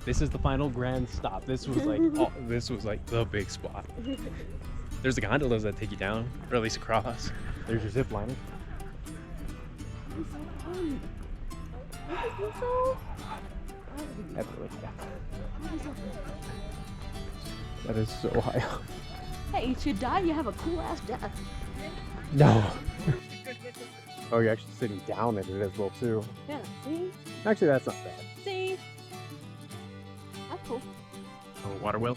This is the final grand stop. This was like, this was like the big spot. There's the gondolas that take you down, or at least across. There's your zip lining. It's so fun. So? That's really high up. That is so high up. Hey, you should die, you have a cool ass death. No. Oh, you're actually sitting down in it as well too. Yeah, see? Actually, that's not bad. See? That's cool. Oh, water wheel.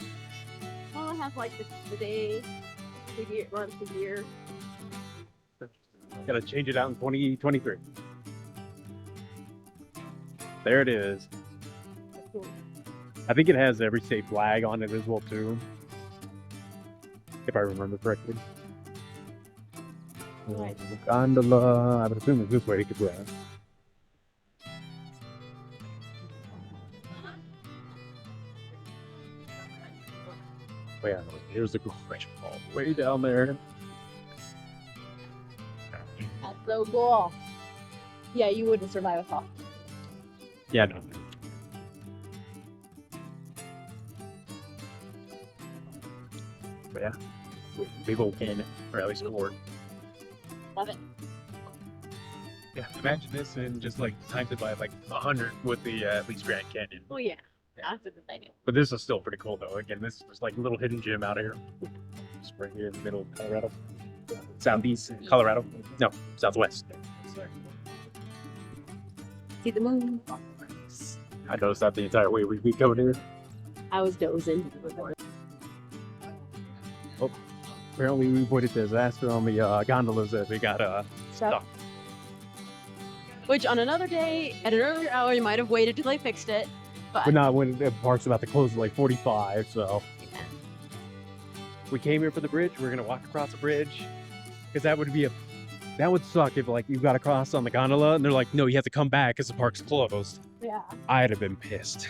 Well, I have like the day, the year, month, the year. Gotta change it out in 2023. There it is. That's cool. I think it has every state flag on it as well too, if I remember correctly. Right. Gondola. I would assume it's this way to grab. Oh yeah, here's the gorge all the way down there. That's so cool. Yeah, you wouldn't survive a fall. Yeah, no. But yeah, big old canyon, or at least a ward. Love it. Yeah, imagine this and just like times it by like 100 with the at least Grand Canyon. Oh yeah, that's a good idea. But this is still pretty cool though. Again, this is like a little hidden gem out here. Just right here in the middle of Colorado. Southeast Colorado. No, southwest. See the moon? I noticed that the entire way we covered here. I was dozing. Oh, apparently we avoided disaster on the gondolas that they got stuck. Which on another day, at an earlier hour, you might have waited till they fixed it. But not when the park's about to close at like 45, so. Yeah. We came here for the bridge. We're gonna walk across the bridge. Because that would suck if like you got across on the gondola and they're like, no, you have to come back because the park's closed. Yeah. I'd have been pissed.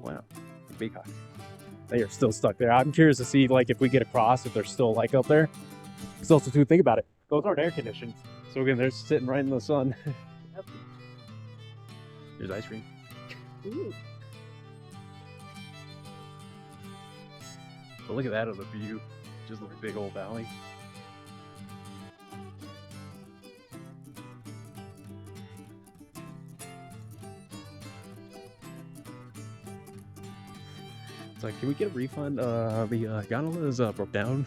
Wow, big hawk. They are still stuck there. I'm curious to see like if we get across, if they're still like up there. Because also too, think about it. Those aren't air conditioned. So again, they're sitting right in the sun. Yep. There's ice cream. Ooh. But look at that of the view. Just a big old valley. It's like, can we get a refund? The gondola is broke down.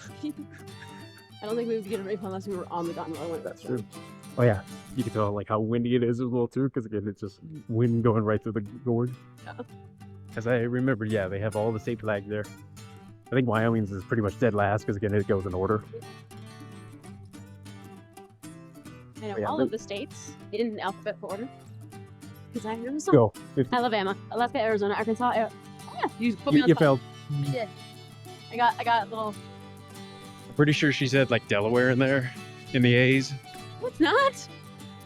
I don't think we would get a refund unless we were on the gondola when it That's was true. Oh yeah, you can tell like how windy it is as well too, because again, it's just wind going right through the gorge. Yeah. As I remember, yeah, they have all the state flags there. I think Wyoming's is pretty much dead last because again, it goes in order. I know Yeah, all but- of the states in alphabetical order. Because I know some. Go. Alabama, Alaska, Arizona, Arkansas. Yeah, you put me on You the spot. failed. I did. I got a little. Pretty sure she said like Delaware in there, in the A's. What's not?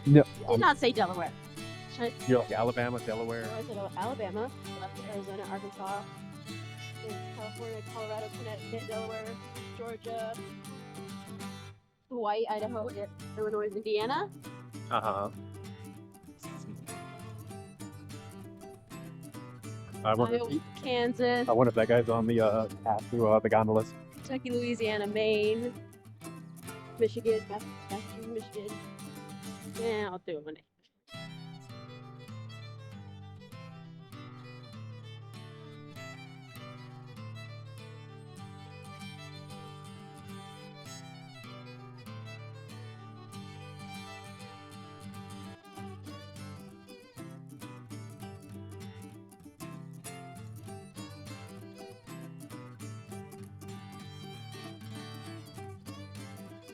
No. I did not say Delaware. You're like Alabama, Delaware. I said Alabama, Alaska, Arizona, Arkansas, California, Colorado, Connecticut, Delaware, Georgia, Hawaii, Idaho, Illinois, Indiana. Uh-huh. I wonder, Iowa, Kansas, I wonder if that guy's on the path to the gondolas. Kentucky, Louisiana, Maine, Michigan, Massachusetts, Michigan. Yeah, I'll do it one day.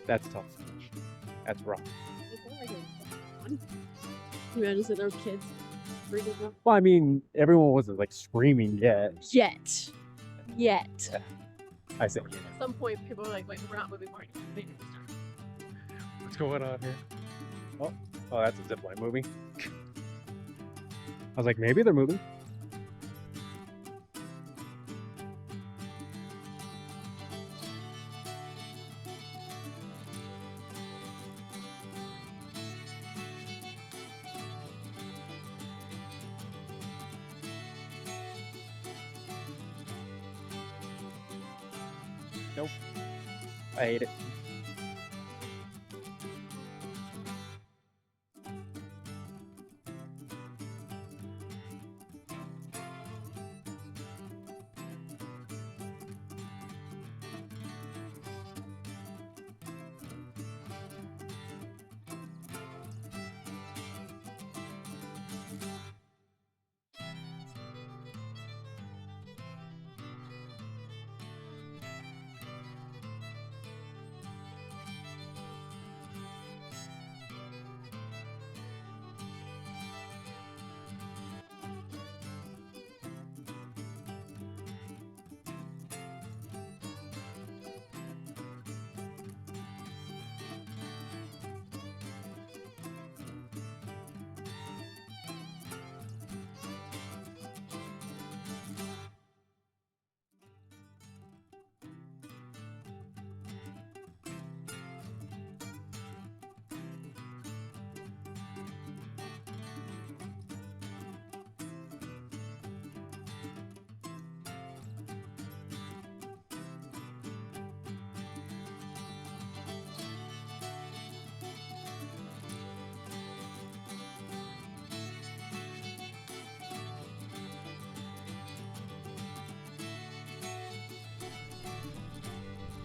That's tough. That's rough. Can you imagine that there were kids freaking out? Well, I mean, everyone wasn't like screaming yet. Yet. I say. At some point, people are like, wait, we're not moving more. What's going on here? Oh, that's a zipline moving. I was like, maybe they're moving. Nope. I hate it.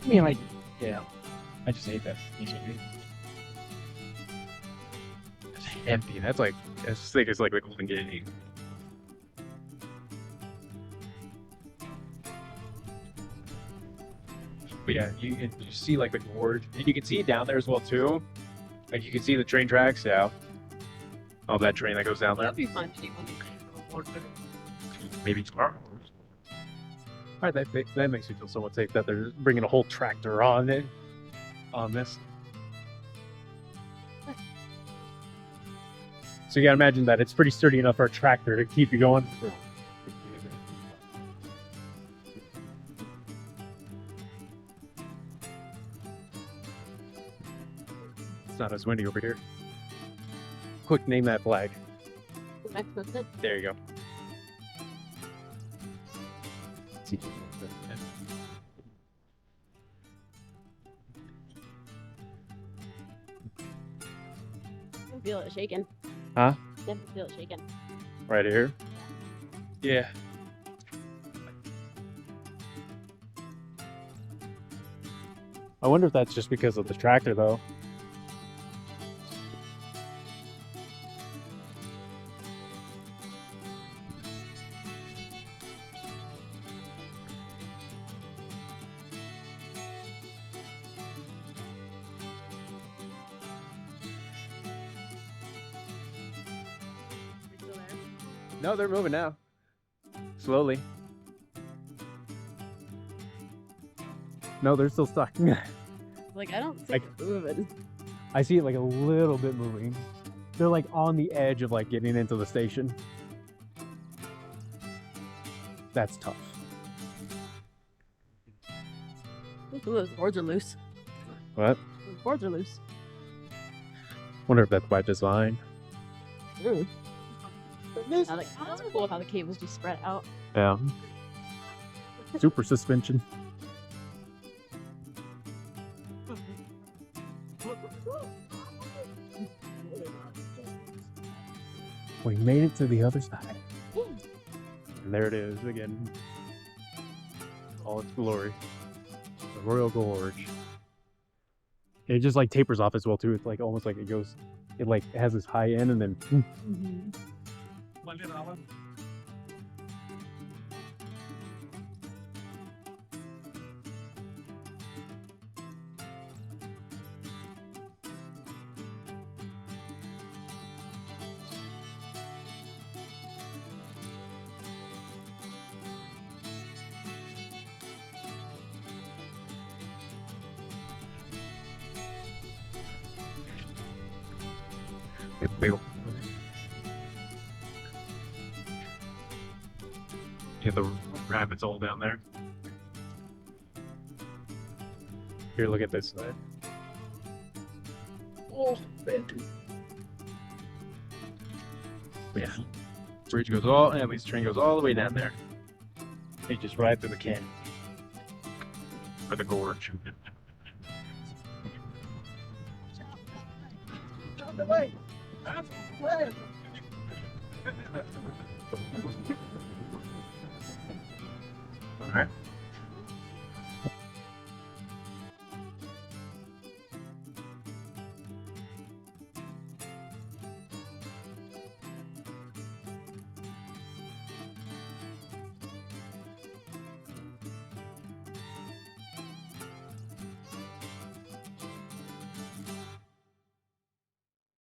I mean, like, yeah. I just hate that. It's empty. That's like, as thick as like the Golden Gate. But yeah, you see like the gorge, and you can see it down there as well too. Like you can see the train tracks. Yeah. Oh, that train that goes down there. That'd be fun to do. Maybe tomorrow. All right, that makes me feel somewhat safe that they're bringing a whole tractor on it, on this. So you gotta imagine that it's pretty sturdy enough for a tractor to keep you going. It's not as windy over here. Quick, name that flag. There you go. I feel it shaking. Huh? Definitely feel it shaking. Right here? Yeah. I wonder if that's just because of the tractor though. Still there? No, they're moving now. Slowly. No, they're still stuck. Like, I don't see Like- it moving. I see it like a little bit moving. They're like on the edge of like getting into the station. That's tough. Some of those boards are loose. What? Those boards are loose. Wonder if that's by design. I like, that's cool how the cables just spread out. Yeah. Super suspension. We made it to the other side. And there it is again. All its glory. The Royal Gorge. It just like tapers off as well too. It's like almost like it goes, it like has this high end and then yeah, the rabbits all down there. Here, look at this side. Oh, man. Yeah. Bridge goes all, and this train goes all the way down there. They just ride through the canyon. for the gorge.